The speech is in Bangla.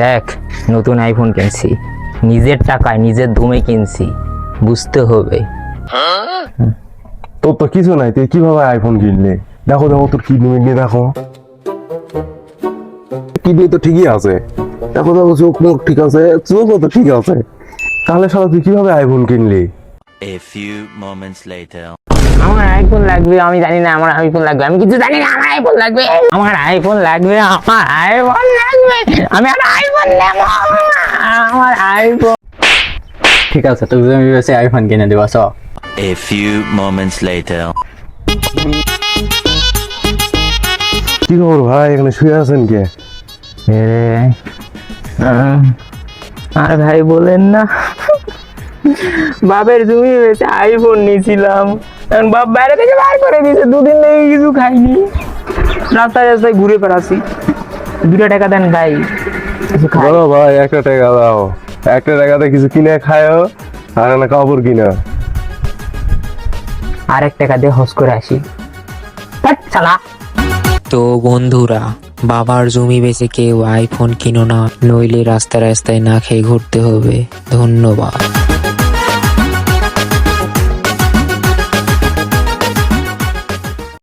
দেখ নতুন আইফোন কিনছি, নিজের টাকায় নিজের ধুমে কিনছি, বুঝতে হবে। তোর তো কিছু নাই, তুই কিভাবে আইফোন কিনলে? দেখো দেখো তোর কিডনি নিয়ে দেখো, কিডনি তো ঠিকই আছে। দেখো দেখো চোখ মুখ ঠিক আছে, চোখও তো ঠিক আছে, তাহলে সারা তুই কিভাবে আইফোন কিনলি? A few moments later. আমার আইফোন লাগবে, আমি জানি না আমার আইফোন লাগবে, আমি কিছু জানি না, আমার আইফোন লাগবে, আমার আইফোন লাগবে, আমার আইফোন লাগবে, আমি আর আইফোন নেব, আমার আইফোন। ঠিক আছে, তুমি আমি বেশি আইফোন কিনে দিবা। চ A few moments later. কি খবর ভাই, এখানে শুয়ে আছেন কে? আর ভাই বলেন না, বাপের জমি বেচে আইফোন নিয়েছিলাম, এখন বাপ বাইরে থেকে বার করে দিয়েছে, দুদিন থেকে কিছু খাইনি, রাস্তায় রাস্তায় ঘুরে বেড়াচ্ছি, 2 টাকা দেন গাই কিছু খাই। বলো ভাই, 1 টাকা দাও, 1 টাকাতে কিছু কিনে খায়ও আর না কাপড় কিনা। আর 1 টাকা দিয়ে হস করে আসি। চালা। তো বন্ধুরা, বাবার জমি বেচে কেউ আইফোন কিনো না, নইলে রাস্তায় রাস্তায় না খেয়ে ঘুরতে হবে। ধন্যবাদ।